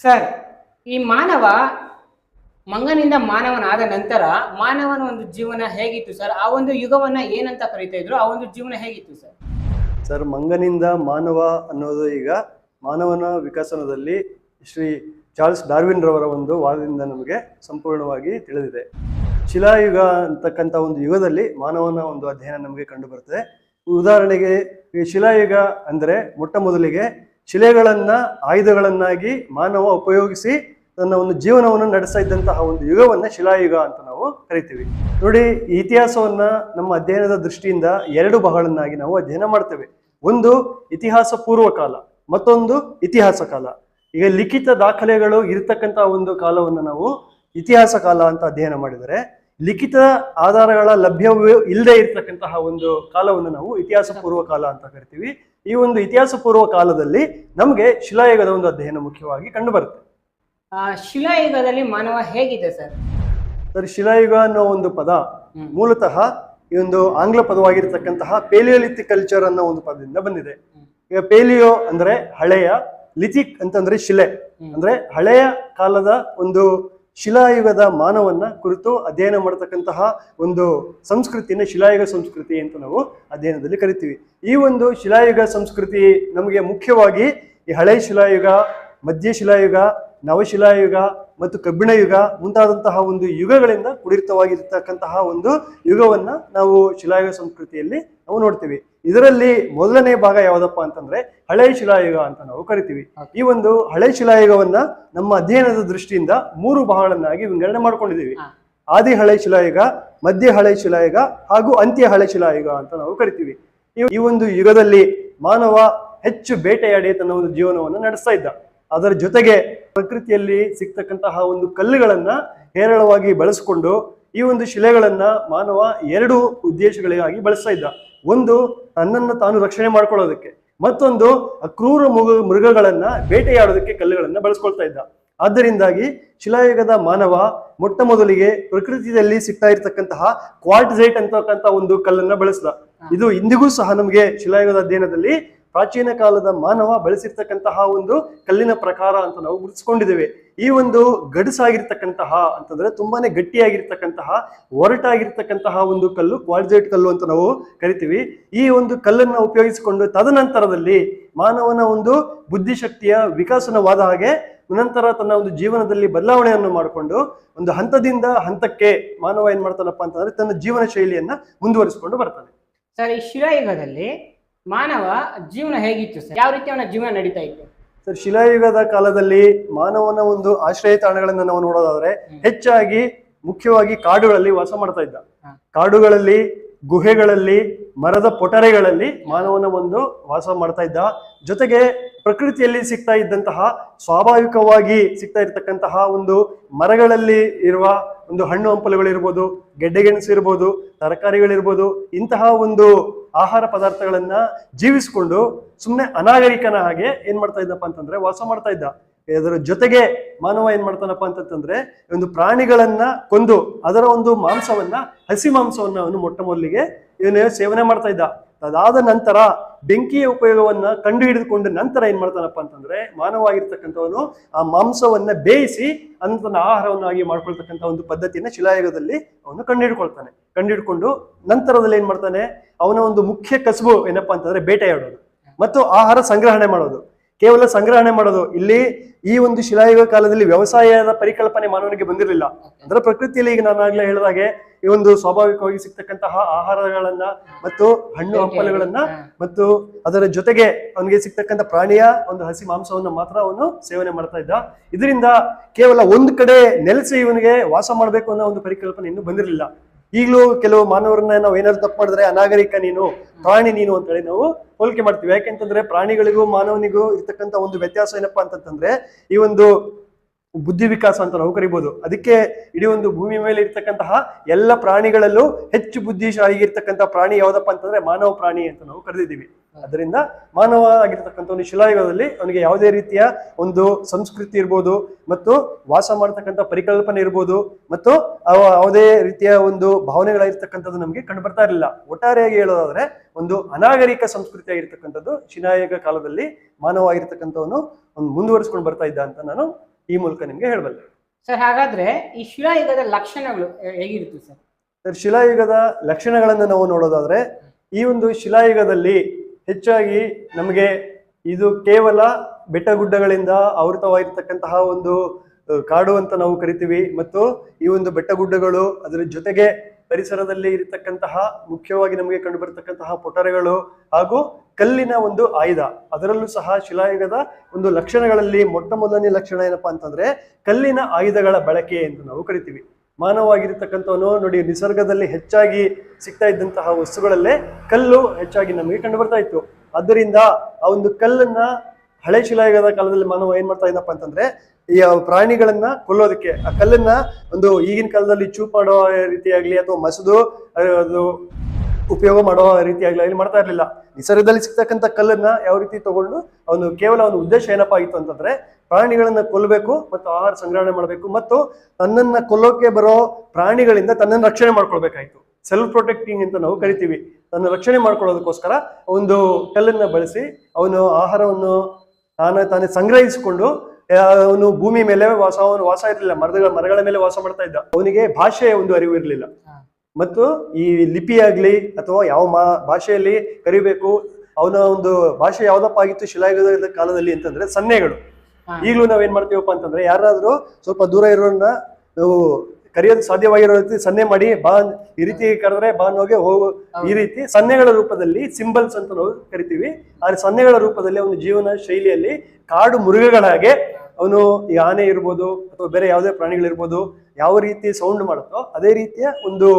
Sir, ಈ ಮಾನವ ಮಂಗನಿಂದ ಮಾನವನಾದ ನಂತರ ಮಾನವನ ಒಂದು ಜೀವನ ಹೇಗಿತ್ತು ಸರ್? ಆ ಒಂದು ಯುಗವನ್ನ ಏನಂತ ಕರೀತಾ ಇದ್ರು? ಆ ಒಂದು ಜೀವನ ಹೇಗಿತ್ತು ಸರ್? ಸರ್, ಮಂಗನಿಂದ ಮಾನವ ಅನ್ನೋದು ಈಗ ಮಾನವನ ವಿಕಸನದಲ್ಲಿ ಶ್ರೀ ಚಾರ್ಲ್ಸ್ ಡಾರ್ವಿನ್ ರವರ ಒಂದು ವಾದದಿಂದ ನಮಗೆ ಸಂಪೂರ್ಣವಾಗಿ ತಿಳಿದಿದೆ. ಶಿಲಾಯುಗ ಅಂತಕ್ಕಂಥ ಒಂದು ಯುಗದಲ್ಲಿ ಮಾನವನ ಒಂದು ಅಧ್ಯಯನ ನಮಗೆ ಕಂಡು ಬರ್ತದೆ. ಉದಾಹರಣೆಗೆ ಈ ಶಿಲಾಯುಗ ಅಂದರೆ ಮೊಟ್ಟ ಮೊದಲಿಗೆ ಶಿಲೆಗಳನ್ನ ಆಯುಧಗಳನ್ನಾಗಿ ಮಾನವ ಉಪಯೋಗಿಸಿ ತನ್ನ ಒಂದು ಜೀವನವನ್ನು ನಡೆಸ್ತಾ ಇದ್ದಂತಹ ಒಂದು ಯುಗವನ್ನ ಶಿಲಾಯುಗ ಅಂತ ನಾವು ಕರಿತೀವಿ. ನೋಡಿ, ಈ ಇತಿಹಾಸವನ್ನ ನಮ್ಮ ಅಧ್ಯಯನದ ದೃಷ್ಟಿಯಿಂದ ಎರಡು ಭಾಗಗಳನ್ನಾಗಿ ನಾವು ಅಧ್ಯಯನ ಮಾಡ್ತೇವೆ. ಒಂದು ಇತಿಹಾಸ ಪೂರ್ವ ಕಾಲ, ಮತ್ತೊಂದು ಇತಿಹಾಸ ಕಾಲ. ಈಗ ಲಿಖಿತ ದಾಖಲೆಗಳು ಇರತಕ್ಕಂಥ ಒಂದು ಕಾಲವನ್ನು ನಾವು ಇತಿಹಾಸ ಕಾಲ ಅಂತ ಅಧ್ಯಯನ ಮಾಡಿದರೆ, ಲಿಖಿತ ಆಧಾರಗಳ ಲಭ್ಯವೇ ಇಲ್ಲದೆ ಇರತಕ್ಕಂತಹ ಒಂದು ಕಾಲವನ್ನು ನಾವು ಇತಿಹಾಸ ಪೂರ್ವ ಕಾಲ ಅಂತ ಕರಿತೀವಿ. ಈ ಒಂದು ಇತಿಹಾಸ ಪೂರ್ವ ಕಾಲದಲ್ಲಿ ನಮಗೆ ಶಿಲಾಯುಗದ ಒಂದು ಅಧ್ಯಯನ ಮುಖ್ಯವಾಗಿ ಕಂಡು ಬರುತ್ತೆ. ಶಿಲಾಯುಗದಲ್ಲಿ ಮಾನವ ಹೇಗಿದೆ ಸರ್? ಸರ್, ಶಿಲಾಯುಗ ಅನ್ನೋ ಒಂದು ಪದ ಮೂಲತಃ ಈ ಒಂದು ಆಂಗ್ಲ ಪದವಾಗಿರ್ತಕ್ಕಂತಹ ಪೇಲಿಯೋಲಿಥಿಕ್ ಕಲ್ಚರ್ ಅನ್ನೋ ಒಂದು ಪದದಿಂದ ಬಂದಿದೆ. ಈಗ ಪೇಲಿಯೋ ಅಂದ್ರೆ ಹಳೆಯ, ಲಿಥಿಕ್ ಅಂತಂದ್ರೆ ಶಿಲೆ, ಅಂದ್ರೆ ಹಳೆಯ ಕಾಲದ ಒಂದು ಶಿಲಾಯುಗದ ಮಾನವನ್ನ ಕುರಿತು ಅಧ್ಯಯನ ಮಾಡತಕ್ಕಂತಹ ಒಂದು ಸಂಸ್ಕೃತಿನ ಶಿಲಾಯುಗ ಸಂಸ್ಕೃತಿ ಅಂತ ನಾವು ಅಧ್ಯಯನದಲ್ಲಿ ಕರಿತೀವಿ. ಈ ಒಂದು ಶಿಲಾಯುಗ ಸಂಸ್ಕೃತಿ ನಮಗೆ ಮುಖ್ಯವಾಗಿ ಈ ಹಳೆ ಶಿಲಾಯುಗ, ಮಧ್ಯ ಶಿಲಾಯುಗ, ನವಶಿಲಾಯುಗ ಮತ್ತು ಕಬ್ಬಿಣ ಯುಗ ಮುಂತಾದಂತಹ ಒಂದು ಯುಗಗಳಿಂದ ಕುಡಿತವಾಗಿರ್ತಕ್ಕಂತಹ ಒಂದು ಯುಗವನ್ನ ನಾವು ಶಿಲಾಯುಗ ಸಂಸ್ಕೃತಿಯಲ್ಲಿ ನಾವು ನೋಡ್ತೀವಿ. ಇದರಲ್ಲಿ ಮೊದಲನೇ ಭಾಗ ಯಾವುದಪ್ಪ ಅಂತಂದ್ರೆ ಹಳೆ ಶಿಲಾಯುಗ ಅಂತ ನಾವು ಕರಿತೀವಿ. ಈ ಒಂದು ಹಳೆ ಶಿಲಾಯುಗವನ್ನ ನಮ್ಮ ಅಧ್ಯಯನದ ದೃಷ್ಟಿಯಿಂದ ಮೂರು ಭಾಗಗಳನ್ನಾಗಿ ವಿಂಗಡಣೆ ಮಾಡ್ಕೊಂಡಿದ್ದೀವಿ. ಆದಿ ಹಳೆ ಶಿಲಾಯುಗ, ಮಧ್ಯ ಹಳೆ ಶಿಲಾಯುಗ ಹಾಗೂ ಅಂತ್ಯ ಹಳೆ ಶಿಲಾಯುಗ ಅಂತ ನಾವು ಕರಿತೀವಿ. ಈ ಒಂದು ಯುಗದಲ್ಲಿ ಮಾನವ ಹೆಚ್ಚು ಬೇಟೆಯಾಡಿ ತನ್ನ ಒಂದು ಜೀವನವನ್ನು ನಡೆಸ್ತಾ ಇದ್ದ. ಅದರ ಜೊತೆಗೆ ಪ್ರಕೃತಿಯಲ್ಲಿ ಸಿಗ್ತಕ್ಕಂತಹ ಒಂದು ಕಲ್ಲುಗಳನ್ನ ಹೇರಳವಾಗಿ ಬಳಸಿಕೊಂಡು ಈ ಒಂದು ಶಿಲೆಗಳನ್ನ ಮಾನವ ಎರಡು ಉದ್ದೇಶಗಳಿಗಾಗಿ ಬಳಸ್ತಾ ಇದ್ದ. ಒಂದು, ತನ್ನನ್ನು ತಾನು ರಕ್ಷಣೆ ಮಾಡ್ಕೊಳ್ಳೋದಕ್ಕೆ, ಮತ್ತೊಂದು ಅಕ್ರೂರ ಮೃಗಗಳನ್ನ ಬೇಟೆಯಾಡೋದಕ್ಕೆ ಕಲ್ಲುಗಳನ್ನ ಬಳಸ್ಕೊಳ್ತಾ ಇದ್ದ. ಆದ್ದರಿಂದಾಗಿ ಶಿಲಾಯುಗದ ಮಾನವ ಮೊಟ್ಟ ಮೊದಲಿಗೆ ಪ್ರಕೃತಿಯಲ್ಲಿ ಸಿಗ್ತಾ ಇರ್ತಕ್ಕಂತಹ ಕ್ವಾರ್ಟ್ಝೈಟ್ ಅಂತಕ್ಕಂಥ ಒಂದು ಕಲ್ಲನ್ನ ಬಳಸ್ದ. ಇದು ಇಂದಿಗೂ ಸಹ ನಮಗೆ ಶಿಲಾಯುಗದ ಅಧ್ಯಯನದಲ್ಲಿ ಪ್ರಾಚೀನ ಕಾಲದ ಮಾನವ ಬಳಸಿರ್ತಕ್ಕಂತಹ ಒಂದು ಕಲ್ಲಿನ ಪ್ರಕಾರ ಅಂತ ನಾವು ಗುರುತಿಸ್ಕೊಂಡಿದ್ದೇವೆ. ಈ ಒಂದು ಗಡುಸಾಗಿರ್ತಕ್ಕಂತಹ ಅಂತಂದ್ರೆ ತುಂಬಾನೇ ಗಟ್ಟಿಯಾಗಿರ್ತಕ್ಕಂತಹ, ಒರಟಾಗಿರ್ತಕ್ಕಂತಹ ಒಂದು ಕಲ್ಲು ಕ್ವಾರ್ಟ್ಝೈಟ್ ಕಲ್ಲು ಅಂತ ನಾವು ಕರಿತೀವಿ. ಈ ಒಂದು ಕಲ್ಲನ್ನು ಉಪಯೋಗಿಸಿಕೊಂಡು ತದನಂತರದಲ್ಲಿ ಮಾನವನ ಒಂದು ಬುದ್ಧಿಶಕ್ತಿಯ ವಿಕಾಸನವಾದ ಹಾಗೆ ನಂತರ ತನ್ನ ಒಂದು ಜೀವನದಲ್ಲಿ ಬದಲಾವಣೆಯನ್ನು ಮಾಡಿಕೊಂಡು ಒಂದು ಹಂತದಿಂದ ಹಂತಕ್ಕೆ ಮಾನವ ಏನ್ ಮಾಡ್ತಾನಪ್ಪ ಅಂತಂದ್ರೆ ತನ್ನ ಜೀವನ ಶೈಲಿಯನ್ನ ಮುಂದುವರಿಸಿಕೊಂಡು ಬರ್ತಾನೆ. ಸರ್, ಈ ಶಿಲಾಯುಗದಲ್ಲಿ ಮಾನವ ಜೀವನ ಹೇಗಿತ್ತು ಸರ್? ಯಾವ ರೀತಿ ಅವನ ಜೀವನ ನಡೀತಾ ಇತ್ತು? ಸರ್, ಶಿಲಾಯುಗದ ಕಾಲದಲ್ಲಿ ಮಾನವನ ಒಂದು ಆಶ್ರಯ ತಾಣಗಳನ್ನ ನಾವು ನೋಡೋದಾದ್ರೆ ಹೆಚ್ಚಾಗಿ ಮುಖ್ಯವಾಗಿ ಕಾಡುಗಳಲ್ಲಿ ವಾಸ ಮಾಡ್ತಾ ಇದ್ದ. ಕಾಡುಗಳಲ್ಲಿ, ಗುಹೆಗಳಲ್ಲಿ, ಮರದ ಪೊಟರೆಗಳಲ್ಲಿ ಮಾನವನ ಒಂದು ವಾಸ ಮಾಡ್ತಾ ಇದ್ದ. ಜೊತೆಗೆ ಪ್ರಕೃತಿಯಲ್ಲಿ ಸಿಗ್ತಾ ಇದ್ದಂತಹ, ಸ್ವಾಭಾವಿಕವಾಗಿ ಸಿಗ್ತಾ ಇರ್ತಕ್ಕಂತಹ ಒಂದು ಮರಗಳಲ್ಲಿ ಇರುವ ಒಂದು ಹಣ್ಣು ಹಂಪಲುಗಳಿರ್ಬೋದು, ಗೆಡ್ಡೆಗೆಣಸು ಇರ್ಬೋದು, ತರಕಾರಿಗಳಿರ್ಬೋದು, ಇಂತಹ ಒಂದು ಆಹಾರ ಪದಾರ್ಥಗಳನ್ನ ಜೀವಿಸಿಕೊಂಡು ಸುಮ್ಮನೆ ಅನಾಗರಿಕನ ಹಾಗೆ ಏನ್ ಮಾಡ್ತಾ ಇದ್ದಪ್ಪ ಅಂತಂದ್ರೆ ವಾಸ ಮಾಡ್ತಾ ಇದ್ದ. ಇದರ ಜೊತೆಗೆ ಮಾನವ ಏನ್ ಮಾಡ್ತಾನಪ್ಪ ಅಂತಂದ್ರೆ ಒಂದು ಪ್ರಾಣಿಗಳನ್ನ ಕೊಂದು ಅದರ ಒಂದು ಮಾಂಸವನ್ನ, ಹಸಿ ಮಾಂಸವನ್ನ ಅವನು ಮೊಟ್ಟ ಮೊದಲಿಗೆ ಇವನು ಸೇವನೆ ಮಾಡ್ತಾ ಇದ್ದ. ಅದಾದ ನಂತರ ಬೆಂಕಿಯ ಉಪಯೋಗವನ್ನ ಕಂಡು ಹಿಡಿದುಕೊಂಡ ನಂತರ ಏನ್ ಮಾಡ್ತಾನಪ್ಪ ಅಂತಂದ್ರೆ ಮಾನವಾಗಿರ್ತಕ್ಕಂಥವನು ಆ ಮಾಂಸವನ್ನ ಬೇಯಿಸಿ ತನ್ನ ಆಹಾರವನ್ನಾಗಿ ಮಾಡ್ಕೊಳ್ತಕ್ಕಂಥ ಒಂದು ಪದ್ಧತಿಯನ್ನ ಶಿಲಾಯುಗದಲ್ಲಿ ಅವನು ಕಂಡುಹಿಡ್ಕೊಂಡು ನಂತರದಲ್ಲಿ ಏನ್ ಮಾಡ್ತಾನೆ, ಅವನ ಒಂದು ಮುಖ್ಯ ಕಸುಬು ಏನಪ್ಪಾ ಅಂತಂದ್ರೆ ಬೇಟೆಯಾಡೋದು ಮತ್ತು ಆಹಾರ ಸಂಗ್ರಹಣೆ ಮಾಡೋದು. ಕೇವಲ ಸಂಗ್ರಹಣೆ ಮಾಡೋದು. ಇಲ್ಲಿ ಈ ಒಂದು ಶಿಲಾಯುಗ ಕಾಲದಲ್ಲಿ ವ್ಯವಸಾಯದ ಪರಿಕಲ್ಪನೆ ಮಾನವನಿಗೆ ಬಂದಿರಲಿಲ್ಲ. ಅಂದ್ರೆ ಪ್ರಕೃತಿಯಲ್ಲಿ ಈಗ ನಾನಾಗ್ಲೇ ಹೇಳಿದಾಗೆ ಈ ಒಂದು ಸ್ವಾಭಾವಿಕವಾಗಿ ಸಿಗ್ತಕ್ಕಂತಹ ಆಹಾರಗಳನ್ನ ಮತ್ತು ಹಣ್ಣು ಹಂಪಲುಗಳನ್ನ ಮತ್ತು ಅದರ ಜೊತೆಗೆ ಅವನಿಗೆ ಸಿಗ್ತಕ್ಕಂಥ ಪ್ರಾಣಿಯ ಒಂದು ಹಸಿ ಮಾಂಸವನ್ನ ಮಾತ್ರ ಅವನು ಸೇವನೆ ಮಾಡ್ತಾ ಇದ್ದ. ಇದರಿಂದ ಕೇವಲ ಒಂದು ಕಡೆ ನೆಲೆಸಿ ಇವನಿಗೆ ವಾಸ ಮಾಡ್ಬೇಕು ಅನ್ನೋ ಒಂದು ಪರಿಕಲ್ಪನೆ ಇನ್ನೂ ಬಂದಿರಲಿಲ್ಲ. ಈಗಲೂ ಕೆಲವು ಮಾನವರನ್ನ ನಾವು ಏನಾದ್ರು ತಪ್ಪು ಮಾಡಿದ್ರೆ ಅನಾಗರಿಕ ನೀನು, ಪ್ರಾಣಿ ನೀನು ಅಂತ ಹೇಳಿ ನಾವು ಹೋಲಿಕೆ ಮಾಡ್ತೀವಿ. ಯಾಕೆಂತಂದ್ರೆ ಪ್ರಾಣಿಗಳಿಗೂ ಮಾನವನಿಗೂ ಇರ್ತಕ್ಕಂಥ ಒಂದು ವ್ಯತ್ಯಾಸ ಏನಪ್ಪಾ ಅಂತಂದ್ರೆ ಈ ಒಂದು ಬುದ್ಧಿ ವಿಕಾಸ ಅಂತ ನಾವು ಕರಿಬಹುದು. ಅದಕ್ಕೆ ಇಡೀ ಒಂದು ಭೂಮಿ ಮೇಲೆ ಇರ್ತಕ್ಕಂತಹ ಎಲ್ಲ ಪ್ರಾಣಿಗಳಲ್ಲೂ ಹೆಚ್ಚು ಬುದ್ಧಿಶಾಲಿಗಿರ್ತಕ್ಕಂಥ ಪ್ರಾಣಿ ಯಾವ್ದಪ್ಪ ಅಂತಂದ್ರೆ ಮಾನವ ಪ್ರಾಣಿ ಅಂತ ನಾವು ಕರೆದಿದ್ದೀವಿ. ಅದರಿಂದ ಮಾನವ ಆಗಿರ್ತಕ್ಕಂಥ ಒಂದು ಶಿಲಾಯುಗದಲ್ಲಿ ಅವನಿಗೆ ಯಾವುದೇ ರೀತಿಯ ಒಂದು ಸಂಸ್ಕೃತಿ ಇರ್ಬೋದು, ಮತ್ತು ವಾಸ ಮಾಡತಕ್ಕಂಥ ಪರಿಕಲ್ಪನೆ ಇರ್ಬೋದು, ಮತ್ತು ಯಾವುದೇ ರೀತಿಯ ಒಂದು ಭಾವನೆಗಳಾಗಿರ್ತಕ್ಕಂಥದ್ದು ನಮಗೆ ಕಂಡು ಬರ್ತಾ ಇರಲಿಲ್ಲ. ಒಟ್ಟಾರೆಯಾಗಿ ಹೇಳೋದಾದ್ರೆ ಒಂದು ಅನಾಗರಿಕ ಸಂಸ್ಕೃತಿ ಆಗಿರ್ತಕ್ಕಂಥದ್ದು ಶಿಲಾಯುಗ ಕಾಲದಲ್ಲಿ ಮಾನವ ಆಗಿರ್ತಕ್ಕಂಥವನು ಒಂದು ಮುಂದುವರಿಸ್ಕೊಂಡು ಬರ್ತಾ ಇದ್ದ ಅಂತ ನಾನು ಈ ಮೂಲಕ ನಿಮ್ಗೆ ಹೇಳಬಲ್ಲೆ. ಸರ್, ಹಾಗಾದ್ರೆ ಈ ಶಿಲಾಯುಗದ ಲಕ್ಷಣಗಳು ಹೇಗಿರುತ್ತೆ ಸರ್? ಶಿಲಾಯುಗದ ಲಕ್ಷಣಗಳನ್ನು ನಾವು ನೋಡೋದಾದ್ರೆ, ಈ ಒಂದು ಶಿಲಾಯುಗದಲ್ಲಿ ಹೆಚ್ಚಾಗಿ ನಮಗೆ ಇದು ಕೇವಲ ಬೆಟ್ಟಗುಡ್ಡಗಳಿಂದ ಆವೃತವಾಗಿರ್ತಕ್ಕಂತಹ ಒಂದು ಕಾಡು ಅಂತ ನಾವು ಕರಿತೀವಿ. ಮತ್ತು ಈ ಒಂದು ಬೆಟ್ಟಗುಡ್ಡಗಳು, ಅದರ ಜೊತೆಗೆ ಪರಿಸರದಲ್ಲಿ ಇರತಕ್ಕಂತಹ ಮುಖ್ಯವಾಗಿ ನಮಗೆ ಕಂಡು ಬರತಕ್ಕಂತಹ ಪೊಟರೆಗಳು ಹಾಗೂ ಕಲ್ಲಿನ ಒಂದು ಆಯುಧ, ಅದರಲ್ಲೂ ಸಹ ಶಿಲಾಯುಗದ ಒಂದು ಲಕ್ಷಣಗಳಲ್ಲಿ ಮೊಟ್ಟ ಮೊದಲನೇ ಲಕ್ಷಣ ಏನಪ್ಪಾ ಅಂತಂದ್ರೆ ಕಲ್ಲಿನ ಆಯುಧಗಳ ಬಳಕೆ ಎಂದು ನಾವು ಕರಿತೀವಿ. ಮಾನವಾಗಿರ್ತಕ್ಕಂಥವನು ನೋಡಿ, ನಿಸರ್ಗದಲ್ಲಿ ಹೆಚ್ಚಾಗಿ ಸಿಗ್ತಾ ಇದ್ದಂತಹ ವಸ್ತುಗಳಲ್ಲೇ ಕಲ್ಲು ಹೆಚ್ಚಾಗಿ ನಮಗೆ ಕಂಡು ಬರ್ತಾ ಇತ್ತು. ಆದ್ದರಿಂದ ಆ ಒಂದು ಕಲ್ಲನ್ನ ಹಳೆ ಶಿಲಾಯುಗದ ಕಾಲದಲ್ಲಿ ಮಾನವ ಏನ್ ಮಾಡ್ತಾ ಇದ್ದಪ್ಪ ಅಂತಂದ್ರೆ ಈ ಪ್ರಾಣಿಗಳನ್ನ ಕೊಲ್ಲೋದಕ್ಕೆ ಆ ಕಲ್ಲನ್ನ ಒಂದು ಈಗಿನ ಕಾಲದಲ್ಲಿ ಚೂಪ್ ಮಾಡೋ ರೀತಿಯಾಗ್ಲಿ ಅಥವಾ ಮಸದು ಅದು ಉಪಯೋಗ ಮಾಡೋ ರೀತಿಯಾಗ್ಲಿ ಮಾಡ್ತಾ ಇರ್ಲಿಲ್ಲ. ನಿಸರ್ಗದಲ್ಲಿ ಸಿಗ್ತಕ್ಕಂಥ ಕಲ್ಲನ್ನ ಯಾವ ರೀತಿ ತಗೊಂಡು ಅವನು ಕೇವಲ ಒಂದು ಉದ್ದೇಶ ಏನಪ್ಪಾ ಆಗಿತ್ತು ಅಂತಂದ್ರೆ ಪ್ರಾಣಿಗಳನ್ನ ಕೊಲ್ಲಬೇಕು ಮತ್ತು ಆಹಾರ ಸಂಗ್ರಹಣೆ ಮಾಡಬೇಕು, ಮತ್ತು ತನ್ನನ್ನ ಕೊಲ್ಲೋಕೆ ಬರೋ ಪ್ರಾಣಿಗಳಿಂದ ತನ್ನನ್ನು ರಕ್ಷಣೆ ಮಾಡ್ಕೊಳ್ಬೇಕಾಯ್ತು. ಸೆಲ್ಫ್ ಪ್ರೊಟೆಕ್ಟಿಂಗ್ ಅಂತ ನಾವು ಕರಿತೀವಿ. ತನ್ನ ರಕ್ಷಣೆ ಮಾಡ್ಕೊಳ್ಳೋದಕ್ಕೋಸ್ಕರ ಒಂದು ಕಲ್ಲನ್ನ ಬಳಸಿ ಅವನು ಆಹಾರವನ್ನು ತಾನೇ ಸಂಗ್ರಹಿಸಿಕೊಂಡು ಅವನು ಭೂಮಿ ಮೇಲೆ ವಾಸ ಇರಲಿಲ್ಲ, ಮರಗಳ ಮೇಲೆ ವಾಸ ಮಾಡ್ತಾ ಇದ್ದ. ಅವನಿಗೆ ಭಾಷೆಯ ಒಂದು ಅರಿವು ಇರಲಿಲ್ಲ, ಮತ್ತು ಈ ಲಿಪಿ ಆಗ್ಲಿ ಅಥವಾ ಯಾವ ಭಾಷೆಯಲ್ಲಿ ಕರಿಬೇಕು, ಅವನ ಒಂದು ಭಾಷೆ ಯಾವ್ದಪ್ಪ ಆಗಿತ್ತು ಶಿಲಾಯುಗದ ಕಾಲದಲ್ಲಿ ಅಂತಂದ್ರೆ ಸನ್ನೆಗಳು. ಈಗಲೂ ನಾವೇನ್ ಮಾಡ್ತೀವಪ್ಪ ಅಂತಂದ್ರೆ ಯಾರಾದ್ರೂ ಸ್ವಲ್ಪ ದೂರ ಇರೋನ್ನ ನಾವು ಕರೆಯೋದು ಸಾಧ್ಯವಾಗಿರೋ ರೀತಿ ಸನ್ನೆ ಮಾಡಿ ಬಾ, ಈ ರೀತಿ ಕರೆದ್ರೆ ಬಾ ಅನ್ನೋಗೆ ಹೋಗು, ಈ ರೀತಿ ಸನ್ನೆಗಳ ರೂಪದಲ್ಲಿ ಸಿಂಬಲ್ಸ್ ಅಂತ ನಾವು ಕರಿತೀವಿ. ಆ ಸನ್ನೆಗಳ ರೂಪದಲ್ಲಿ ಅವನ ಜೀವನ ಶೈಲಿಯಲ್ಲಿ ಕಾಡು ಮೃಗಗಳಾಗೆ ಅವನು ಈ ಆನೆ ಇರ್ಬೋದು ಅಥವಾ ಬೇರೆ ಯಾವುದೇ ಪ್ರಾಣಿಗಳಿರ್ಬೋದು ಯಾವ ರೀತಿ ಸೌಂಡ್ ಮಾಡುತ್ತೋ ಅದೇ ರೀತಿಯ ಒಂದು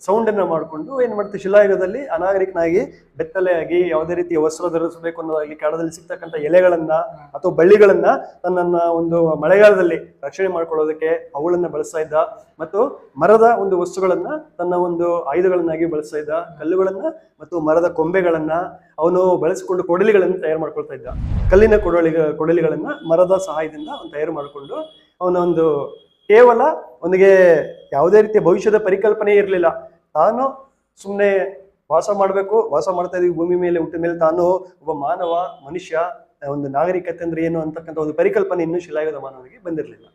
ಸೌಂಡ್ ಅನ್ನ ಮಾಡಿಕೊಂಡು ಏನ್ ಮಾಡ್ತೀವಿ ಶಿಲಾಯುಗದಲ್ಲಿ ಅನಾಗರಿಕನಾಗಿ ಬೆತ್ತಲೆಯಾಗಿ ಯಾವುದೇ ರೀತಿಯ ವಸ್ತ್ರ ಧರಿಸಬೇಕು ಅನ್ನೋದಾಗಿ ಕಾಡದಲ್ಲಿ ಸಿಗ್ತಕ್ಕಂಥ ಎಲೆಗಳನ್ನ ಅಥವಾ ಬಳ್ಳಿಗಳನ್ನ ತನ್ನನ್ನ ಒಂದು ಮಳೆಗಾಲದಲ್ಲಿ ರಕ್ಷಣೆ ಮಾಡ್ಕೊಳ್ಳೋದಕ್ಕೆ ಅವುಗಳನ್ನ ಬಳಸ್ತಾ ಇದ್ದ. ಮತ್ತು ಮರದ ಒಂದು ವಸ್ತುಗಳನ್ನ ತನ್ನ ಒಂದು ಆಯುಧಗಳನ್ನಾಗಿ ಬಳಸ್ತಾ ಇದ್ದ. ಕಲ್ಲುಗಳನ್ನ ಮತ್ತು ಮರದ ಕೊಂಬೆಗಳನ್ನ ಅವನು ಬಳಸಿಕೊಂಡು ಕೊಡಲಿಗಳನ್ನು ತಯಾರು ಮಾಡ್ಕೊಳ್ತಾ ಇದ್ದ. ಕಲ್ಲಿನ ಕೊಡಲಿಗಳನ್ನ ಮರದ ಸಹಾಯದಿಂದ ಅವನು ತಯಾರು ಮಾಡಿಕೊಂಡು ಅವನ ಒಂದು ಕೇವಲ ಅವನಿಗೆ ಯಾವುದೇ ರೀತಿಯ ಭವಿಷ್ಯದ ಪರಿಕಲ್ಪನೆ ಇರಲಿಲ್ಲ. ತಾನು ಸುಮ್ಮನೆ ವಾಸ ಮಾಡ್ತಾ ಇದೀವಿ ಭೂಮಿ ಮೇಲೆ, ಹುಟ್ಟಿದ ಮೇಲೆ ತಾನು ಒಬ್ಬ ಮಾನವ ಮನುಷ್ಯ, ಒಂದು ನಾಗರಿಕತೆ ಅಂದ್ರೆ ಏನು ಅಂತಕ್ಕಂಥ ಒಂದು ಪರಿಕಲ್ಪನೆ ಇನ್ನೂ ಶಿಲಾಯುಗದ ಮಾನವನಿಗೆ ಬಂದಿರಲಿಲ್ಲ.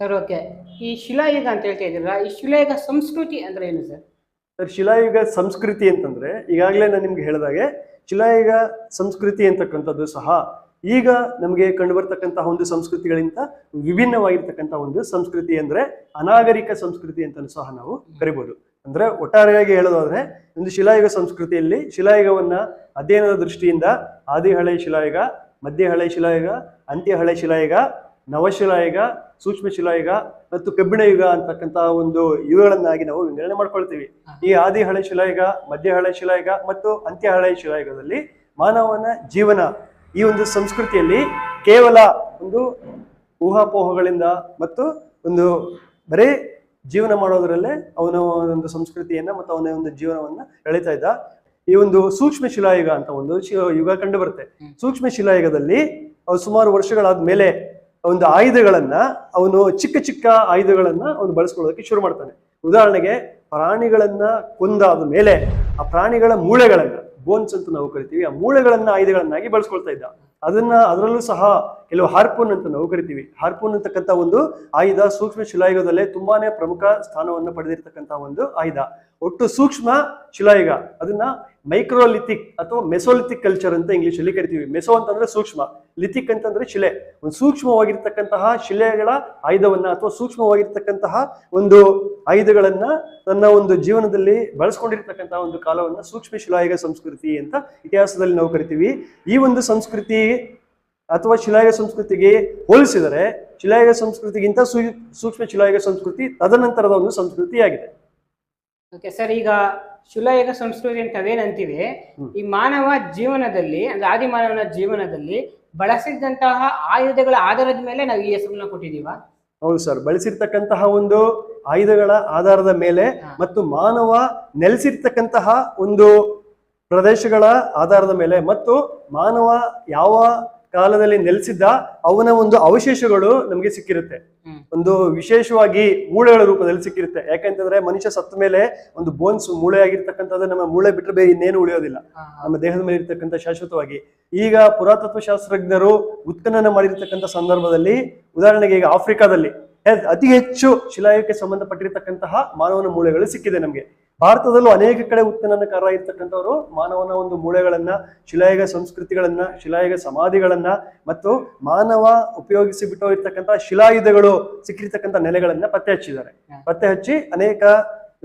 Sir, okay. ಈ ಶಿಲಾಯುಗ ಅಂತ ಹೇಳ್ತಾ ಇದ್ದೀರಾ, ಈ ಶಿಲಾಯುಗ ಸಂಸ್ಕೃತಿ ಅಂದ್ರೆ ಏನು ಸರ್? ಸರ್, ಶಿಲಾಯುಗ ಸಂಸ್ಕೃತಿ ಅಂತಂದ್ರೆ ಈಗಾಗಲೇ ನಾನು ನಿಮ್ಗೆ ಹೇಳಿದಾಗೆ ಶಿಲಾಯುಗ ಸಂಸ್ಕೃತಿ ಅಂತಕ್ಕಂಥದ್ದು ಸಹ ಈಗ ನಮಗೆ ಕಂಡು ಬರ್ತಕ್ಕಂತಹ ಒಂದು ಸಂಸ್ಕೃತಿಗಳಿಂದ ವಿಭಿನ್ನವಾಗಿರ್ತಕ್ಕಂಥ ಒಂದು ಸಂಸ್ಕೃತಿ ಅಂದ್ರೆ ಅನಾಗರಿಕ ಸಂಸ್ಕೃತಿ ಅಂತ ಸಹ ನಾವು ಕರಿಬಹುದು. ಅಂದ್ರೆ ಒಟ್ಟಾರೆಯಾಗಿ ಹೇಳೋದಾದ್ರೆ ಒಂದು ಶಿಲಾಯುಗ ಸಂಸ್ಕೃತಿಯಲ್ಲಿ ಶಿಲಾಯುಗವನ್ನ ಅಧ್ಯಯನದ ದೃಷ್ಟಿಯಿಂದ ಆದಿ ಹಳೆ ಶಿಲಾಯುಗ, ಮಧ್ಯ ಹಳೆ ಶಿಲಾಯುಗ, ಅಂತ್ಯ ಹಳೆ ಶಿಲಾಯುಗ, ನವಶಿಲಾಯುಗ, ಸೂಕ್ಷ್ಮ ಶಿಲಾಯುಗ ಮತ್ತು ಕಬ್ಬಿಣ ಯುಗ ಅಂತಕ್ಕಂಥ ಒಂದು ಯುಗಗಳನ್ನಾಗಿ ನಾವು ವಿಂಗಡಣೆ ಮಾಡ್ಕೊಳ್ತೀವಿ. ಈ ಆದಿ ಹಳೆ ಶಿಲಾಯುಗ, ಮಧ್ಯ ಹಳೆ ಶಿಲಾಯುಗ ಮತ್ತು ಅಂತ್ಯ ಹಳೆ ಶಿಲಾಯುಗದಲ್ಲಿ ಮಾನವನ ಜೀವನ ಈ ಒಂದು ಸಂಸ್ಕೃತಿಯಲ್ಲಿ ಕೇವಲ ಒಂದು ಊಹಾಪೋಹಗಳಿಂದ ಮತ್ತು ಒಂದು ಬರೀ ಜೀವನ ಮಾಡೋದ್ರಲ್ಲೇ ಅವನ ಒಂದು ಸಂಸ್ಕೃತಿಯನ್ನ ಮತ್ತು ಅವನ ಒಂದು ಜೀವನವನ್ನ ಎಳಿತಾ ಇದ್ದ. ಈ ಒಂದು ಸೂಕ್ಷ್ಮ ಶಿಲಾಯುಗ ಅಂತ ಒಂದು ಯುಗ ಕಂಡು ಬರುತ್ತೆ. ಸೂಕ್ಷ್ಮ ಶಿಲಾಯುಗದಲ್ಲಿ ಸುಮಾರು ವರ್ಷಗಳಾದ ಮೇಲೆ ಒಂದು ಆಯುಧಗಳನ್ನ ಅವನು ಚಿಕ್ಕ ಆಯುಧಗಳನ್ನ ಅವನು ಬಳಸ್ಕೊಳ್ಳೋದಕ್ಕೆ ಶುರು ಮಾಡ್ತಾನೆ. ಉದಾಹರಣೆಗೆ ಪ್ರಾಣಿಗಳನ್ನ ಕೊಂದಾದ ಮೇಲೆ ಆ ಪ್ರಾಣಿಗಳ ಮೂಳೆಗಳನ್ನ, ಬೋನ್ಸ್ ಅಂತ ನಾವು ಕರಿತೀವಿ, ಆ ಮೂಳೆಗಳನ್ನ ಆಯುಧಗಳನ್ನಾಗಿ ಬಳಸ್ಕೊಳ್ತಾ ಇದ್ದ. ಅದರಲ್ಲೂ ಸಹ ಕೆಲವು ಹಾರ್ಪೂನ್ ಅಂತ ನಾವು ಕರಿತೀವಿ. ಹಾರ್ಪೂನ್ ಅಂತಕ್ಕಂಥ ಒಂದು ಆಯುಧ ಸೂಕ್ಷ್ಮ ಶಿಲಾಯುಗದಲ್ಲೇ ತುಂಬಾನೇ ಪ್ರಮುಖ ಸ್ಥಾನವನ್ನು ಪಡೆದಿರ್ತಕ್ಕಂಥ ಒಂದು ಆಯುಧ. ಒಟ್ಟು ಸೂಕ್ಷ್ಮ ಶಿಲಾಯುಗ ಅದನ್ನ ಮೈಕ್ರೋಲಿಥಿಕ್ ಅಥವಾ ಮೆಸೋಲಿಥಿಕ್ ಕಲ್ಚರ್ ಅಂತ ಇಂಗ್ಲಿಷ್ ಅಲ್ಲಿ ಕರಿತೀವಿ. ಮೆಸೋ ಅಂತಂದ್ರೆ ಸೂಕ್ಷ್ಮ, ಲಿಥಿಕ್ ಅಂತಂದ್ರೆ ಶಿಲೆ. ಒಂದು ಸೂಕ್ಷ್ಮವಾಗಿರ್ತಕ್ಕಂತಹ ಶಿಲೆಗಳ ಆಯುಧವನ್ನ ಅಥವಾ ಸೂಕ್ಷ್ಮವಾಗಿರ್ತಕ್ಕಂತಹ ಒಂದು ಆಯುಧಗಳನ್ನ ತನ್ನ ಒಂದು ಜೀವನದಲ್ಲಿ ಬಳಸ್ಕೊಂಡಿರ್ತಕ್ಕಂತಹ ಒಂದು ಕಾಲವನ್ನ ಸೂಕ್ಷ್ಮ ಶಿಲಾಯುಗ ಸಂಸ್ಕೃತಿ ಅಂತ ಇತಿಹಾಸದಲ್ಲಿ ನಾವು ಕರಿತೀವಿ. ಈ ಒಂದು ಸಂಸ್ಕೃತಿ ಅಥವಾ ಶಿಲಾಯುಗ ಸಂಸ್ಕೃತಿಗೆ ಹೋಲಿಸಿದರೆ ಶಿಲಾಯುಗ ಸಂಸ್ಕೃತಿಗಿಂತ ಸೂಕ್ಷ್ಮ ಶಿಲಾಯುಗ ಸಂಸ್ಕೃತಿ ತದನಂತರದ ಒಂದು ಸಂಸ್ಕೃತಿಯಾಗಿದೆ. ಓಕೆ ಸರ್, ಈಗ ಶಿಲಾಯುಗ ಸಂಸ್ಕೃತಿ ಅಂತ ನಾವೇನಂತೀವಿ, ಈ ಮಾನವ ಜೀವನದಲ್ಲಿ ಅಂದ್ರೆ ಆದಿಮಾನವನ ಜೀವನದಲ್ಲಿ ಬಳಸಿದಂತಹ ಆಯುಧಗಳ ಆಧಾರದ ಮೇಲೆ ನಾವು ಈ ಹೆಸರನ್ನ ಕೊಟ್ಟಿದೀವ. ಹೌದು ಸರ್, ಬಳಸಿರ್ತಕ್ಕಂತಹ ಒಂದು ಆಯುಧಗಳ ಆಧಾರದ ಮೇಲೆ ಮತ್ತು ಮಾನವ ನೆಲೆಸಿರ್ತಕ್ಕಂತಹ ಒಂದು ಪ್ರದೇಶಗಳ ಆಧಾರದ ಮೇಲೆ ಮತ್ತು ಮಾನವ ಯಾವ ಕಾಲದಲ್ಲಿ ನೆಲೆಸಿದ್ದ ಅವನ ಒಂದು ಅವಶೇಷಗಳು ನಮಗೆ ಸಿಕ್ಕಿರುತ್ತೆ. ಒಂದು ವಿಶೇಷವಾಗಿ ಮೂಳೆಗಳ ರೂಪದಲ್ಲಿ ಸಿಕ್ಕಿರುತ್ತೆ. ಯಾಕಂತಂದ್ರೆ ಮನುಷ್ಯ ಸತ್ತ ಮೇಲೆ ಒಂದು ಬೋನ್ಸ್ ಮೂಳೆ ಆಗಿರ್ತಕ್ಕಂಥದ್ದು, ನಮ್ಮ ಮೂಳೆ ಬಿಟ್ಟರೆ ಬೇರೆ ಇನ್ನೇನು ಉಳಿಯೋದಿಲ್ಲ ನಮ್ಮ ದೇಹದ ಮೇಲೆ ಇರ್ತಕ್ಕಂಥ ಶಾಶ್ವತವಾಗಿ. ಈಗ ಪುರಾತತ್ವ ಶಾಸ್ತ್ರಜ್ಞರು ಉತ್ಖನನ ಮಾಡಿರ್ತಕ್ಕಂಥ ಸಂದರ್ಭದಲ್ಲಿ, ಉದಾಹರಣೆಗೆ ಈಗ ಆಫ್ರಿಕಾದಲ್ಲಿ ಅತಿ ಹೆಚ್ಚು ಶಿಲಾಯುಗಕ್ಕೆ ಸಂಬಂಧಪಟ್ಟಿರ್ತಕ್ಕಂತಹ ಮಾನವನ ಮೂಳೆಗಳು ಸಿಕ್ಕಿದೆ ನಮಗೆ. ಭಾರತದಲ್ಲೂ ಅನೇಕ ಕಡೆ ಉತ್ಖನನಕಾರ ಇರ್ತಕ್ಕಂಥವ್ರು ಮಾನವನ ಒಂದು ಮೂಳೆಗಳನ್ನ, ಶಿಲಾಯುಗ ಸಂಸ್ಕೃತಿಗಳನ್ನ, ಶಿಲಾಯುಗ ಸಮಾಧಿಗಳನ್ನ ಮತ್ತು ಮಾನವ ಉಪಯೋಗಿಸಿ ಬಿಟ್ಟು ಇರ್ತಕ್ಕಂಥ ಶಿಲಾಯುಧಗಳು ಸಿಕ್ಕಿರ್ತಕ್ಕಂಥ ನೆಲೆಗಳನ್ನ ಪತ್ತೆ ಹಚ್ಚಿದ್ದಾರೆ. ಪತ್ತೆ ಹಚ್ಚಿ ಅನೇಕ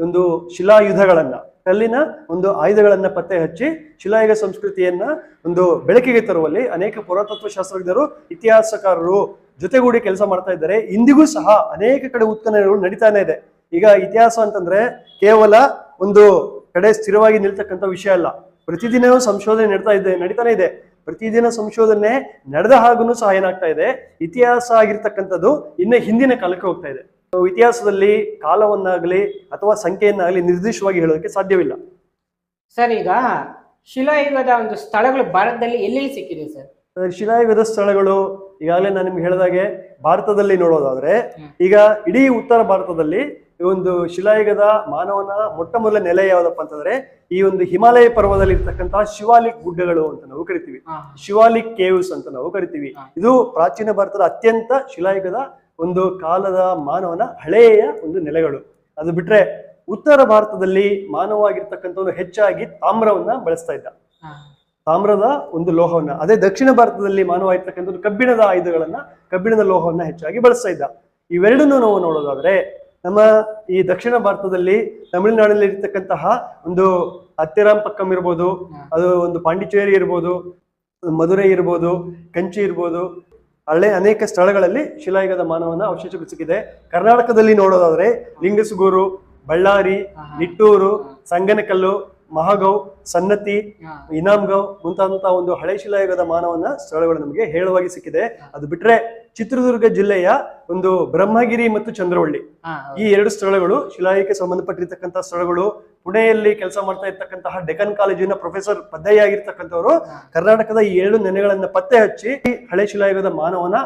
ಒಂದು ಶಿಲಾಯುಧಗಳನ್ನ, ಕಲ್ಲಿನ ಒಂದು ಆಯುಧಗಳನ್ನ ಪತ್ತೆ ಹಚ್ಚಿ ಶಿಲಾಯುಗ ಸಂಸ್ಕೃತಿಯನ್ನ ಒಂದು ಬೆಳಕಿಗೆ ತರುವಲ್ಲಿ ಅನೇಕ ಪುರಾತತ್ವ ಶಾಸ್ತ್ರಜ್ಞರು, ಇತಿಹಾಸಕಾರರು ಜೊತೆಗೂಡಿ ಕೆಲಸ ಮಾಡ್ತಾ ಇದ್ದಾರೆ. ಇಂದಿಗೂ ಸಹ ಅನೇಕ ಕಡೆ ಉತ್ಖನನಗಳು ನಡೀತಾನೆ ಇದೆ. ಈಗ ಇತಿಹಾಸ ಅಂತಂದ್ರೆ ಕೇವಲ ಒಂದು ಕಡೆ ಸ್ಥಿರವಾಗಿ ನಿಲ್ತಕ್ಕಂಥ ವಿಷಯ ಅಲ್ಲ. ಪ್ರತಿದಿನವೂ ಸಂಶೋಧನೆ ನಡೀತಾನೆ ಇದೆ. ಪ್ರತಿದಿನ ಸಂಶೋಧನೆ ನಡೆದ ಹಾಗೂ ಸಹ ಏನಾಗ್ತಾ ಇದೆ, ಇತಿಹಾಸ ಆಗಿರ್ತಕ್ಕಂಥದ್ದು ಇನ್ನು ಹಿಂದಿನ ಕಾಲಕ್ಕೆ ಹೋಗ್ತಾ ಇದೆ. ಇತಿಹಾಸದಲ್ಲಿ ಕಾಲವನ್ನಾಗಲಿ ಅಥವಾ ಸಂಖ್ಯೆಯನ್ನಾಗಲಿ ನಿರ್ದಿಷ್ಟವಾಗಿ ಹೇಳೋದಕ್ಕೆ ಸಾಧ್ಯವಿಲ್ಲ. ಸರ್, ಈಗ ಶಿಲಾಯುಗದ ಒಂದು ಸ್ಥಳಗಳು ಭಾರತದಲ್ಲಿ ಎಲ್ಲೆಲ್ಲಿ ಸಿಕ್ಕಿದೆ ಸರ್? ಶಿಲಾಯುಗದ ಸ್ಥಳಗಳು ಈಗಾಗಲೇ ನಾನು ನಿಮ್ಗೆ ಹೇಳಿದಾಗೆ ಭಾರತದಲ್ಲಿ ನೋಡೋದಾದ್ರೆ, ಈಗ ಇಡೀ ಉತ್ತರ ಭಾರತದಲ್ಲಿ ಈ ಒಂದು ಶಿಲಾಯುಗದ ಮಾನವನ ಮೊಟ್ಟ ಮೊದಲ ನೆಲೆ ಯಾವ್ದಪ್ಪ ಅಂತಂದ್ರೆ ಈ ಒಂದು ಹಿಮಾಲಯ ಪರ್ವತದಲ್ಲಿ ಇರ್ತಕ್ಕಂತಹ ಶಿವಾಲಿಕ್ ಗುಡ್ಡಗಳು ಅಂತ ನಾವು ಕರಿತೀವಿ. ಶಿವಾಲಿಕ್ ಕೇವ್ಸ್ ಅಂತ ನಾವು ಕರಿತೀವಿ. ಇದು ಪ್ರಾಚೀನ ಭಾರತದ ಅತ್ಯಂತ ಶಿಲಾಯುಗದ ಒಂದು ಕಾಲದ ಮಾನವನ ಹಳೆಯ ಒಂದು ನೆಲೆಗಳು. ಅದು ಬಿಟ್ರೆ ಉತ್ತರ ಭಾರತದಲ್ಲಿ ಮಾನವ ಆಗಿರ್ತಕ್ಕಂಥವ್ರು ಹೆಚ್ಚಾಗಿ ತಾಮ್ರವನ್ನ ಬಳಸ್ತಾ ಇದ್ದ, ತಾಮ್ರದ ಒಂದು ಲೋಹವನ್ನ. ಅದೇ ದಕ್ಷಿಣ ಭಾರತದಲ್ಲಿ ಮಾನವ ಆಗಿರ್ತಕ್ಕಂಥದ್ದು ಕಬ್ಬಿಣದ ಆಯುಧಗಳನ್ನ, ಕಬ್ಬಿಣದ ಲೋಹವನ್ನ ಹೆಚ್ಚಾಗಿ ಬಳಸ್ತಾ ಇದ್ದ. ಇವೆರಡನ್ನು ನಾವು ನೋಡೋದಾದ್ರೆ, ನಮ್ಮ ಈ ದಕ್ಷಿಣ ಭಾರತದಲ್ಲಿ ತಮಿಳುನಾಡಲ್ಲಿ ಇರ್ತಕ್ಕಂತಹ ಒಂದು ಅತ್ತಿರಾಮ್ ಪಕ್ಕಂ ಇರ್ಬೋದು, ಅದು ಒಂದು ಪಾಂಡಿಚೇರಿ ಇರ್ಬೋದು, ಮಧುರೈ ಇರ್ಬೋದು, ಕಂಚಿ ಇರ್ಬೋದು, ಅನೇಕ ಸ್ಥಳಗಳಲ್ಲಿ ಶಿಲಾಯುಗದ ಮಾನವನ ಅವಶೇಷಗಳು ಸಿಕ್ಕಿದೆ. ಕರ್ನಾಟಕದಲ್ಲಿ ನೋಡೋದಾದ್ರೆ ಲಿಂಗಸುಗೂರು, ಬಳ್ಳಾರಿ, ನಿಟ್ಟೂರು, ಸಂಗನಕಲ್ಲು, ಮಹಾಗೌ, ಸನ್ನತಿ, ಇನಾಮ್ಗಾವ್ ಮುಂತಾದಂತಹ ಒಂದು ಹಳೆ ಶಿಲಾಯುಗದ ಮಾನವನ ಸ್ಥಳಗಳು ನಮಗೆ ಹೇಳುವಾಗಿ ಸಿಕ್ಕಿದೆ. ಅದು ಬಿಟ್ರೆ ಚಿತ್ರದುರ್ಗ ಜಿಲ್ಲೆಯ ಒಂದು ಬ್ರಹ್ಮಗಿರಿ ಮತ್ತು ಚಂದ್ರವಳ್ಳಿ, ಈ ಎರಡು ಸ್ಥಳಗಳು ಶಿಲಾಯುಗಕ್ಕೆ ಸಂಬಂಧಪಟ್ಟಿರ್ತಕ್ಕಂತಹ ಸ್ಥಳಗಳು. ಪುಣೆಯಲ್ಲಿ ಕೆಲಸ ಮಾಡ್ತಾ ಇರ್ತಕ್ಕಂತಹ ಡೆಕನ್ ಕಾಲೇಜಿನ ಪ್ರೊಫೆಸರ್ ಪದ್ದಯ್ಯ ಆಗಿರ್ತಕ್ಕಂಥವ್ರು ಕರ್ನಾಟಕದ ಈ ಎರಡು ನೆನೆಗಳನ್ನ ಪತ್ತೆ ಹಚ್ಚಿ ಹಳೆ ಶಿಲಾಯುಗದ ಮಾನವನ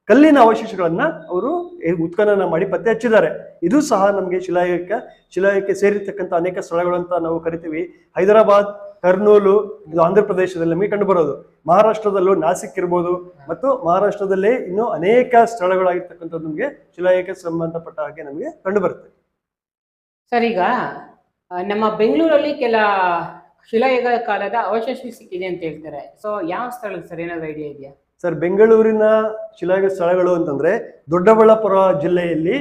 ಕಲ್ಲಿನ ಅವಶೇಷಗಳನ್ನ ಅವರು ಉತ್ಖನನ ಮಾಡಿ ಪತ್ತೆ ಹಚ್ಚಿದ್ದಾರೆ. ಇದು ಸಹ ನಮಗೆ ಶಿಲಾಯುಗಕ್ಕೆ ಸೇರಿರ್ತಕ್ಕಂಥ ಅನೇಕ ಸ್ಥಳಗಳು ಅಂತ ನಾವು ಕರಿತೀವಿ. ಹೈದರಾಬಾದ್, ಕರ್ನೂಲು, ಇದು ಆಂಧ್ರ ಪ್ರದೇಶದಲ್ಲಿ ನಮಗೆ ಕಂಡು ಬರೋದು. ಮಹಾರಾಷ್ಟ್ರದಲ್ಲೂ ನಾಸಿಕ್ ಇರ್ಬೋದು ಮತ್ತು ಮಹಾರಾಷ್ಟ್ರದಲ್ಲಿ ಇನ್ನೂ ಅನೇಕ ಸ್ಥಳಗಳಾಗಿರ್ತಕ್ಕಂಥದ್ದು ನಮಗೆ ಶಿಲಾಯುಗಕ್ಕೆ ಸಂಬಂಧಪಟ್ಟ ಹಾಗೆ ನಮಗೆ ಕಂಡು ಬರುತ್ತೆ. ಸರ್, ಈಗ ನಮ್ಮ ಬೆಂಗಳೂರಲ್ಲಿ ಕೆಲ ಶಿಲಾಯುಗ ಕಾಲದ ಅವಶೇಷ ಸಿಕ್ಕಿದೆ ಅಂತ ಹೇಳ್ತಾರೆ. ಸೊ ಯಾವ ಸ್ಥಳ ಸರ್, ಏನಾದ್ರು ಐಡಿಯಾ ಇದೆಯಾ ಸರ್? ಬೆಂಗಳೂರಿನ ಶಿಲಾಯುಗ ಸ್ಥಳಗಳು ಅಂತಂದ್ರೆ ದೊಡ್ಡಬಳ್ಳಾಪುರ ಜಿಲ್ಲೆಯಲ್ಲಿ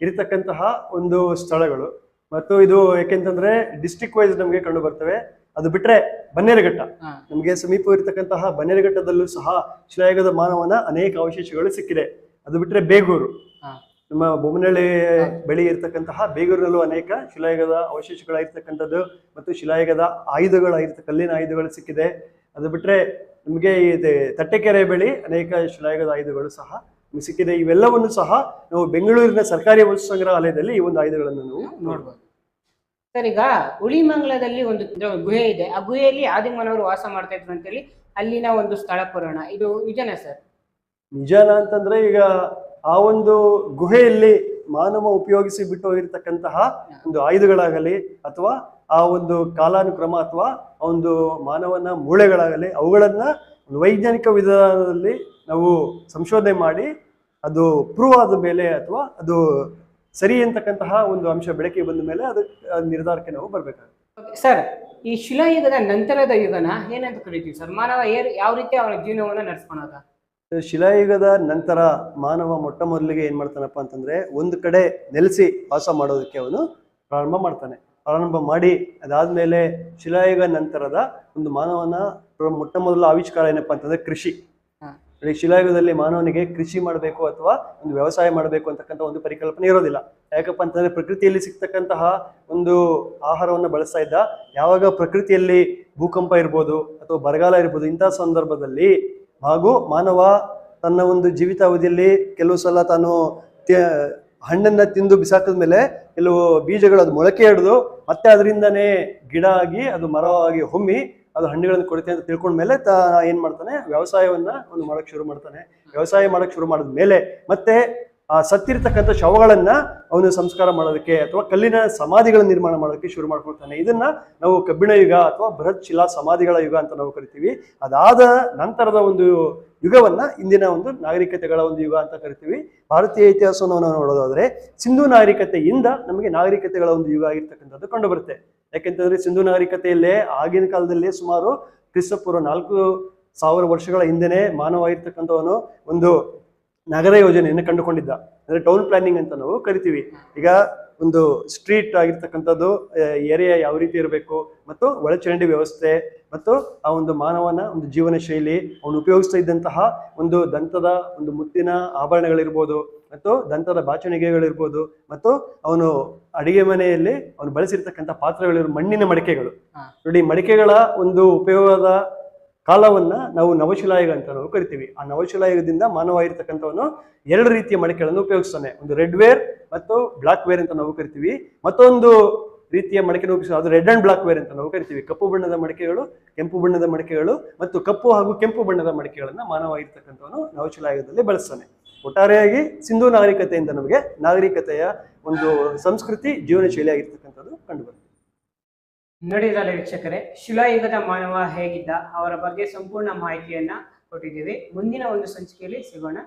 ಇರತಕ್ಕಂತಹ ಒಂದು ಸ್ಥಳಗಳು, ಮತ್ತು ಇದು ಯಾಕೆಂತಂದ್ರೆ ಡಿಸ್ಟ್ರಿಕ್ಟ್ ವೈಸ್ ನಮಗೆ ಕಂಡು ಬರ್ತವೆ. ಅದು ಬಿಟ್ರೆ ಬನ್ನೇರುಘಟ್ಟ, ನಮಗೆ ಸಮೀಪ ಇರತಕ್ಕಂತಹ ಬನ್ನೇರುಘಟ್ಟದಲ್ಲೂ ಸಹ ಶಿಲಾಯುಗದ ಮಾನವನ ಅನೇಕ ಅವಶೇಷಗಳು ಸಿಕ್ಕಿದೆ. ಅದು ಬಿಟ್ರೆ ಬೇಗೂರು, ನಮ್ಮ ಬೊಮ್ಮನಹಳ್ಳಿ ಬಳಿ ಇರ್ತಕ್ಕಂತಹ ಬೇಗೂರಿನಲ್ಲೂ ಅನೇಕ ಶಿಲಾಯುಗದ ಅವಶೇಷಗಳಾಗಿರ್ತಕ್ಕಂಥದ್ದು ಮತ್ತು ಶಿಲಾಯುಗದ ಕಲ್ಲಿನ ಆಯುಧಗಳು ಸಿಕ್ಕಿದೆ. ಅದು ಬಿಟ್ರೆ ನಮಗೆ ತಟ್ಟೆಕೆರೆ ಬಳಿ ಅನೇಕ ಶಿಲಾಯುಗದ ಆಯುಧಗಳು ಸಹ ಸಿಕ್ಕಿದೆ. ಇವೆಲ್ಲವನ್ನು ಸಹ ನಾವು ಬೆಂಗಳೂರಿನ ಸರ್ಕಾರಿ ವಸ್ತು ಸಂಗ್ರಹಾಲಯದಲ್ಲಿ ಈ ಒಂದು ಆಯುಧಗಳನ್ನು ನಾವು ನೋಡ್ಬೋದು. ಸರ್, ಈಗ ಉಳಿಮಂಗಲದಲ್ಲಿ ಒಂದು ಗುಹೆ ಇದೆ. ಆ ಗುಹೆಯಲ್ಲಿ ಆದಿಮಾನವರು ವಾಸ ಮಾಡ್ತಾ ಇದ್ರು ಅಂತೇಳಿ ಅಲ್ಲಿನ ಒಂದು ಸ್ಥಳ ಪುರಾಣ, ಇದು ನಿಜನಾ ಸರ್? ನಿಜಾನ ಅಂತಂದ್ರೆ, ಈಗ ಆ ಒಂದು ಗುಹೆಯಲ್ಲಿ ಮಾನವ ಉಪಯೋಗಿಸಿ ಬಿಟ್ಟು ಹೋಗಿರ್ತಕ್ಕಂತಹ ಒಂದು ಆಯುಧಗಳಾಗಲಿ ಅಥವಾ ಆ ಒಂದು ಕಾಲಾನುಕ್ರಮ ಅಥವಾ ಆ ಒಂದು ಮಾನವನ ಮೂಳೆಗಳಾಗಲಿ ಅವುಗಳನ್ನ ಒಂದು ವೈಜ್ಞಾನಿಕ ವಿಧಾನದಲ್ಲಿ ನಾವು ಸಂಶೋಧನೆ ಮಾಡಿ ಅದು ಪ್ರೂವ್ ಆದ ಮೇಲೆ ಅಥವಾ ಅದು ಸರಿ ಅಂತಕ್ಕಂತಹ ಒಂದು ಅಂಶ ಬೆಳಕಿಗೆ ಬಂದ ಮೇಲೆ ಅದು ನಿರ್ಧಾರಕ್ಕೆ ನಾವು ಬರ್ಬೇಕಾಗುತ್ತೆ. ಸರ್, ಈ ಶಿಲಾಯುಗದ ನಂತರದ ಯುಗನ ಏನಂತ ಕರಿತೀವಿ ಸರ್? ಮಾನವ ಯಾವ ರೀತಿ ಅವನ ಜೀವನವನ್ನ ನಡೆಸ್ಕೊಳೋದ? ಶಿಲಾಯುಗದ ನಂತರ ಮಾನವ ಮೊಟ್ಟ ಮೊದಲಿಗೆ ಏನ್ ಮಾಡ್ತಾನಪ್ಪ ಅಂತಂದ್ರೆ ಒಂದು ಕಡೆ ನೆಲೆಸಿ ವಾಸ ಮಾಡೋದಕ್ಕೆ ಅವನು ಪ್ರಾರಂಭ ಮಾಡಿ ಅದಾದ್ಮೇಲೆ ಶಿಲಾಯುಗ ನಂತರದ ಒಂದು ಮಾನವನ ಮೊಟ್ಟ ಮೊದಲ ಆವಿಷ್ಕಾರ ಏನಪ್ಪಾ ಅಂತಂದ್ರೆ ಕೃಷಿ. ಶಿಲಾಯುಗದಲ್ಲಿ ಮಾನವನಿಗೆ ಕೃಷಿ ಮಾಡಬೇಕು ಅಥವಾ ಒಂದು ವ್ಯವಸಾಯ ಮಾಡಬೇಕು ಅಂತಕ್ಕಂಥ ಒಂದು ಪರಿಕಲ್ಪನೆ ಇರೋದಿಲ್ಲ. ಯಾಕಪ್ಪ ಅಂತಂದ್ರೆ ಪ್ರಕೃತಿಯಲ್ಲಿ ಸಿಗ್ತಕ್ಕಂತಹ ಒಂದು ಆಹಾರವನ್ನು ಬಳಸ್ತಾ ಇದ್ದ. ಯಾವಾಗ ಪ್ರಕೃತಿಯಲ್ಲಿ ಭೂಕಂಪ ಇರ್ಬೋದು ಅಥವಾ ಬರಗಾಲ ಇರ್ಬೋದು, ಇಂತಹ ಸಂದರ್ಭದಲ್ಲಿ ಹಾಗೂ ಮಾನವ ತನ್ನ ಒಂದು ಜೀವಿತಾವಧಿಯಲ್ಲಿ ಕೆಲವು ಸಲ ತಾನು ಹಣ್ಣನ್ನ ತಿಂದು ಬಿಸಾಕಿದ ಮೇಲೆ ಕೆಲವು ಬೀಜಗಳು ಅದು ಮೊಳಕೆ ಹಿಡಿದು ಮತ್ತೆ ಅದರಿಂದನೇ ಗಿಡ ಆಗಿ ಅದು ಮರವಾಗಿ ಹೊಮ್ಮಿ ಅದು ಹಣ್ಣುಗಳನ್ನು ಕೊಡುತ್ತೆ ಅಂತ ತಿಳ್ಕೊಂಡ್ಮೇಲೆ ಏನ್ ಮಾಡ್ತಾನೆ, ವ್ಯವಸಾಯವನ್ನ ಒಂದು ಮಾಡಕ್ ಶುರು ಮಾಡ್ತಾನೆ. ವ್ಯವಸಾಯ ಮಾಡಕ್ ಶುರು ಮಾಡಿದ ಮೇಲೆ ಮತ್ತೆ ಆ ಸತ್ತಿರ್ತಕ್ಕಂಥ ಶವಗಳನ್ನ ಅವನು ಸಂಸ್ಕಾರ ಮಾಡೋದಕ್ಕೆ ಅಥವಾ ಕಲ್ಲಿನ ಸಮಾಧಿಗಳ ನಿರ್ಮಾಣ ಮಾಡೋದಕ್ಕೆ ಶುರು ಮಾಡ್ಕೊಳ್ತಾನೆ. ಇದನ್ನ ನಾವು ಕಬ್ಬಿಣ ಯುಗ ಅಥವಾ ಬೃಹತ್ ಶಿಲಾ ಸಮಾಧಿಗಳ ಯುಗ ಅಂತ ನಾವು ಕರಿತೀವಿ. ಅದಾದ ನಂತರದ ಒಂದು ಯುಗವನ್ನ ಇಂದಿನ ಒಂದು ನಾಗರಿಕತೆಗಳ ಒಂದು ಯುಗ ಅಂತ ಕರಿತೀವಿ. ಭಾರತೀಯ ಇತಿಹಾಸವನ್ನು ನಾವು ನೋಡೋದಾದ್ರೆ ಸಿಂಧು ನಾಗರಿಕತೆಯಿಂದ ನಮಗೆ ನಾಗರಿಕತೆಗಳ ಒಂದು ಯುಗ ಆಗಿರ್ತಕ್ಕಂಥದ್ದು ಕಂಡು ಬರುತ್ತೆ. ಯಾಕೆಂತಂದ್ರೆ ಸಿಂಧು ನಾಗರಿಕತೆಯಲ್ಲೇ ಆಗಿನ ಕಾಲದಲ್ಲಿ ಸುಮಾರು ಕ್ರಿಸ್ತಪೂರ್ವ 4000 ವರ್ಷಗಳ ಹಿಂದೆನೆ ಮಾನವ ಆಗಿರ್ತಕ್ಕಂಥವನು ಒಂದು ನಗರ ಯೋಜನೆಯನ್ನು ಕಂಡುಕೊಂಡಿದ್ದ. ಅಂದ್ರೆ ಟೌನ್ ಪ್ಲಾನಿಂಗ್ ಅಂತ ನಾವು ಕರಿತೀವಿ. ಈಗ ಒಂದು ಸ್ಟ್ರೀಟ್ ಆಗಿರ್ತಕ್ಕಂಥದ್ದು ಏರಿಯಾ ಯಾವ ರೀತಿ ಇರಬೇಕು ಮತ್ತು ಒಳಚರಂಡಿ ವ್ಯವಸ್ಥೆ ಮತ್ತು ಆ ಒಂದು ಮಾನವನ ಒಂದು ಜೀವನ ಶೈಲಿ, ಅವನು ಉಪಯೋಗಿಸ್ತಾ ಇದ್ದಂತಹ ಒಂದು ದಂತದ ಒಂದು ಮುತ್ತಿನ ಆಭರಣಗಳಿರ್ಬೋದು ಮತ್ತು ದಂತದ ಬಾಚಣಿಗೆಗಳಿರ್ಬೋದು ಮತ್ತು ಅವನು ಅಡಿಗೆ ಮನೆಯಲ್ಲಿ ಅವನು ಬಳಸಿರ್ತಕ್ಕಂಥ ಪಾತ್ರೆಗಳಿರ್ಬೋದು, ಮಣ್ಣಿನ ಮಡಿಕೆಗಳು ನೋಡಿ, ಮಡಿಕೆಗಳ ಒಂದು ಉಪಯೋಗದ ಕಾಲವನ್ನ ನಾವು ನವಶಿಲಾಯುಗ ಅಂತ ನಾವು ಕರಿತೀವಿ. ಆ ನವಶಿಲಾಯುಗದಿಂದ ಮಾನವ ಇರ್ತಕ್ಕಂಥವನು 2 ರೀತಿಯ ಮಡಿಕೆಗಳನ್ನು ಉಪಯೋಗಿಸ್ತಾನೆ. ಒಂದು ರೆಡ್ ವೇರ್ ಮತ್ತು ಬ್ಲಾಕ್ ವೇರ್ ಅಂತ ನಾವು ಕರಿತೀವಿ. ಮತ್ತೊಂದು ರೀತಿಯ ಮಡಿಕೆಯನ್ನು ಉಪಯೋಗಿಸ್ತಾನೆ, ಅದು ರೆಡ್ ಅಂಡ್ ಬ್ಲಾಕ್ ವೇರ್ ಅಂತ ನಾವು ಕರಿತೀವಿ. ಕಪ್ಪು ಬಣ್ಣದ ಮಡಿಕೆಗಳು, ಕೆಂಪು ಬಣ್ಣದ ಮಡಿಕೆಗಳು ಮತ್ತು ಕಪ್ಪು ಹಾಗೂ ಕೆಂಪು ಬಣ್ಣದ ಮಡಿಕೆಗಳನ್ನ ಮಾನವ ಇರ್ತಕ್ಕಂಥವನು ನವಶಿಲಾಯುಗದಲ್ಲಿ ಬಳಸ್ತಾನೆ. ಒಟ್ಟಾರೆಯಾಗಿ ಸಿಂಧು ನಾಗರಿಕತೆಯಿಂದ ನಮಗೆ ನಾಗರಿಕತೆಯ ಒಂದು ಸಂಸ್ಕೃತಿ, ಜೀವನ ಶೈಲಿ ಆಗಿರ್ತಕ್ಕಂಥದ್ದು ಕಂಡುಬರುತ್ತೆ. ನೋಡಿದ್ರಲ್ಲ ವೀಕ್ಷಕರೇ, ಶಿಲಾಯುಗದ ಮಾನವ ಹೇಗಿದ್ದ ಅವರ ಬಗ್ಗೆ ಸಂಪೂರ್ಣ ಮಾಹಿತಿಯನ್ನ ಕೊಟ್ಟಿದ್ದೀವಿ. ಮುಂದಿನ ಒಂದು ಸಂಚಿಕೆಯಲ್ಲಿ ಸಿಗೋಣ.